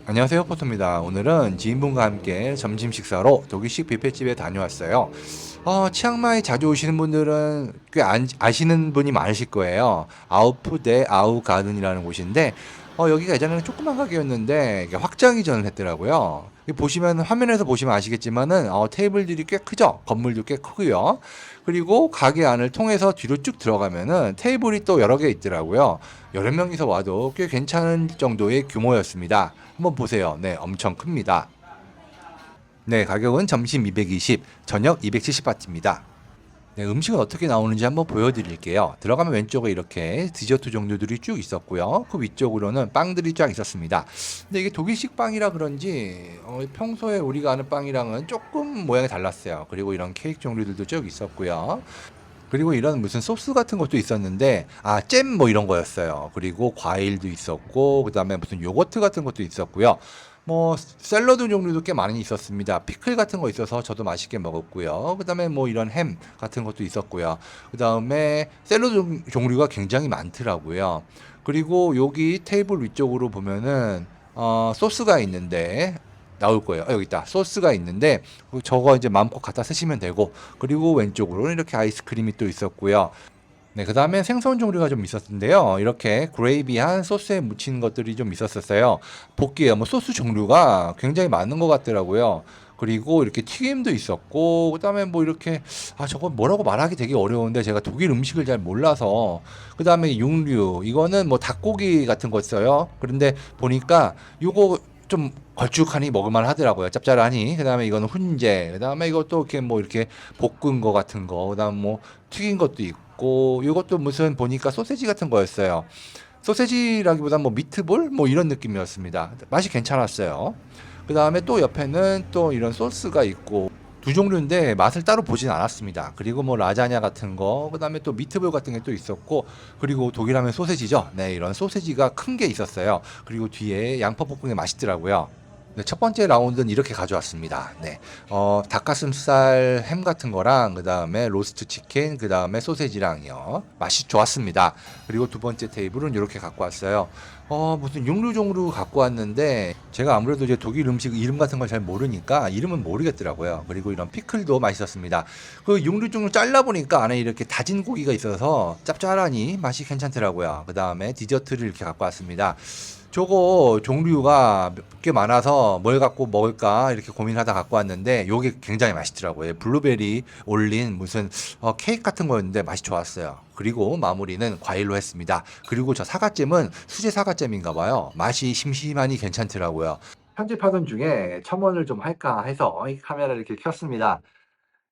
안녕하세요, 포토입니다. 오늘은 지인분과 함께 점심 식사로 독일식 뷔페집에 다녀왔어요. 치앙마이 자주 오시는 분들은 꽤 아시는 분이 많으실 거예요. 아우푸데 아우가든이라는 곳인데, 여기가 예전에는 조그만 가게였는데 이게 확장 이전을 했더라고요. 보시면 화면에서 보시면 아시겠지만은 테이블들이 꽤 크죠. 건물도 꽤 크고요. 그리고 가게 안을 통해서 뒤로 쭉 들어가면은 테이블이 또 여러 개 있더라고요. 여러 명이서 와도 꽤 괜찮은 정도의 규모였습니다. 한번 보세요. 네, 엄청 큽니다. 네, 가격은 점심 220, 저녁 270바트입니다. 네, 음식은 어떻게 나오는지 한번 보여드릴게요. 들어가면 왼쪽에 이렇게 디저트 종류들이 쭉 있었고요. 그 위쪽으로는 빵들이 쫙 있었습니다. 근데 이게 독일식 빵이라 그런지 평소에 우리가 아는 빵이랑은 조금 모양이 달랐어요. 그리고 이런 케이크 종류들도 쭉 있었고요. 그리고 이런 무슨 소스 같은 것도 있었는데 잼 뭐 이런 거였어요. 그리고 과일도 있었고 그다음에 무슨 요거트 같은 것도 있었고요. 뭐 샐러드 종류도 꽤 많이 있었습니다. 피클 같은 거 있어서 저도 맛있게 먹었고요. 그다음에 뭐 이런 햄 같은 것도 있었고요. 그다음에 샐러드 종류가 굉장히 많더라고요. 그리고 여기 테이블 위쪽으로 보면은 소스가 있는데 나올 거예요. 여기 있다. 소스가 있는데 저거 이제 마음껏 갖다 쓰시면 되고 그리고 왼쪽으로는 이렇게 아이스크림이 또 있었고요. 네, 그 다음에 생선 종류가 좀 있었는데요. 이렇게 그레이비한 소스에 묻힌 것들이 좀 있었어요. 볶기에 뭐 소스 종류가 굉장히 많은 것 같더라고요. 그리고 이렇게 튀김도 있었고, 그 다음에 뭐 이렇게, 저거 뭐라고 말하기 되게 어려운데 제가 독일 음식을 잘 몰라서, 그 다음에 육류, 이거는 뭐 닭고기 같은 거 있어요. 그런데 보니까 요거 좀 걸쭉하니 먹을만 하더라고요. 짭짤하니. 그 다음에 이거는 훈제. 그 다음에 이것도 이렇게 뭐 이렇게 볶은 거 같은 거. 그 다음 뭐 튀긴 것도 있고, 이것도 무슨 보니까 소세지 같은 거였어요. 소세지라기보다 뭐 미트볼? 뭐 이런 느낌이었습니다. 맛이 괜찮았어요. 그 다음에 또 옆에는 또 이런 소스가 있고, 두 종류인데 맛을 따로 보진 않았습니다. 그리고 뭐 라자냐 같은 거, 그 다음에 또 미트볼 같은 게 또 있었고, 그리고 독일 하면 소세지죠. 네, 이런 소세지가 큰 게 있었어요. 그리고 뒤에 양파 볶은 게 맛있더라고요. 네, 첫 번째 라운드는 이렇게 가져왔습니다. 네, 닭가슴살 햄 같은 거랑 그 다음에 로스트 치킨, 그 다음에 소세지랑요. 맛이 좋았습니다. 그리고 두 번째 테이블은 이렇게 갖고 왔어요. 무슨 육류 종류 갖고 왔는데 제가 아무래도 이제 독일 음식 이름 같은 걸 잘 모르니까 이름은 모르겠더라고요. 그리고 이런 피클도 맛있었습니다. 그 육류 종류 잘라 보니까 안에 이렇게 다진 고기가 있어서 짭짤하니 맛이 괜찮더라고요. 그 다음에 디저트를 이렇게 갖고 왔습니다. 저거 종류가 몇 개 많아서 뭘 갖고 먹을까 이렇게 고민하다 갖고 왔는데 요게 굉장히 맛있더라고요. 블루베리 올린 무슨 케이크 같은 거였는데 맛이 좋았어요. 그리고 마무리는 과일로 했습니다. 그리고 저 사과잼은 수제 사과잼인가 봐요. 맛이 심심하니 괜찮더라고요. 편집하던 중에 첨언을 좀 할까 해서 이 카메라를 이렇게 켰습니다.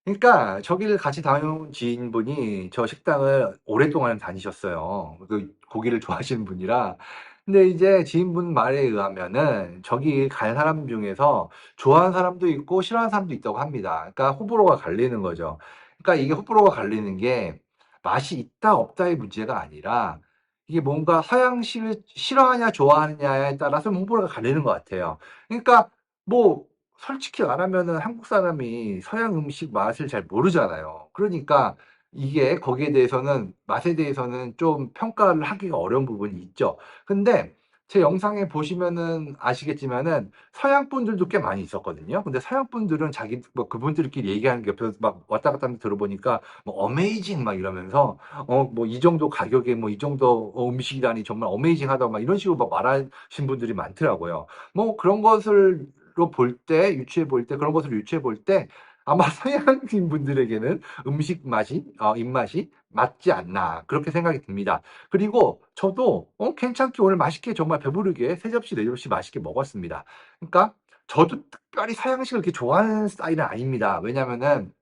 그러니까 저기를 같이 다녀온 지인분이 저 식당을 오랫동안 다니셨어요. 그 고기를 좋아하시는 분이라. 근데 이제 지인분 말에 의하면은 저기 간 사람 중에서 좋아하는 사람도 있고 싫어하는 사람도 있다고 합니다. 그러니까 호불호가 갈리는 거죠. 그러니까 이게 호불호가 갈리는 게 맛이 있다 없다의 문제가 아니라 이게 뭔가 서양식을 싫어하냐 좋아하느냐에 따라서 호불호가 갈리는 것 같아요. 그러니까 뭐 솔직히 말하면은 한국 사람이 서양 음식 맛을 잘 모르잖아요. 그러니까 이게 거기에 대해서는 맛에 대해서는 좀 평가를 하기가 어려운 부분이 있죠. 근데 제 영상에 보시면은 아시겠지만은 서양 분들도 꽤 많이 있었거든요. 근데 서양 분들은 자기 뭐 그분들끼리 얘기하는 게 옆에서 막 왔다 갔다 하면서 들어보니까 뭐 어메이징 막 이러면서 뭐 이 정도 가격에 뭐 이 정도 음식이라니 정말 어메이징하다 막 이런 식으로 막 말하신 분들이 많더라고요. 뭐 그런 것을 로 볼 때, 유추해 볼 때, 그런 것을 유추해 볼 때 아마 서양인 분들에게는 음식 맛이, 입맛이 맞지 않나, 그렇게 생각이 듭니다. 그리고 저도, 괜찮게 오늘 맛있게 정말 배부르게 세 접시, 네 접시 맛있게 먹었습니다. 그러니까 저도 특별히 서양식을 그렇게 좋아하는 스타일은 아닙니다. 왜냐면은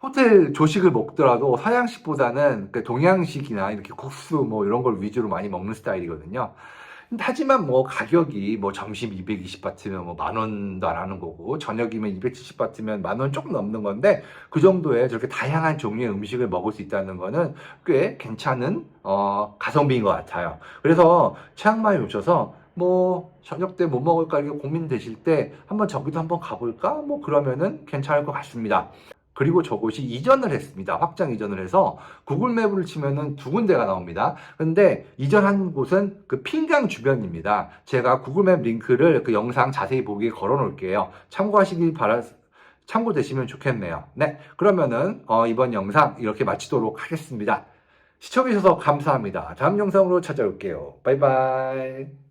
호텔 조식을 먹더라도 서양식보다는 그 동양식이나 이렇게 국수 뭐 이런 걸 위주로 많이 먹는 스타일이거든요. 하지만 뭐 가격이 뭐 점심 220바트면 뭐 만 원도 안 하는 거고 저녁이면 270바트면 만 원 조금 넘는 건데 그 정도의 저렇게 다양한 종류의 음식을 먹을 수 있다는 거는 꽤 괜찮은 가성비인 것 같아요. 그래서 치앙마이 오셔서 뭐 저녁 때 뭐 먹을까 이렇게 고민되실 때 한번 저기도 한번 가볼까? 뭐 그러면은 괜찮을 것 같습니다. 그리고 저곳이 이전을 했습니다. 확장 이전을 해서 구글 맵을 치면은 두 군데가 나옵니다. 근데 이전한 곳은 그 핑강 주변입니다. 제가 구글 맵 링크를 그 영상 자세히 보기에 걸어 놓을게요. 참고되시면 좋겠네요. 네, 그러면은 이번 영상 이렇게 마치도록 하겠습니다. 시청해주셔서 감사합니다. 다음 영상으로 찾아올게요. 바이바이.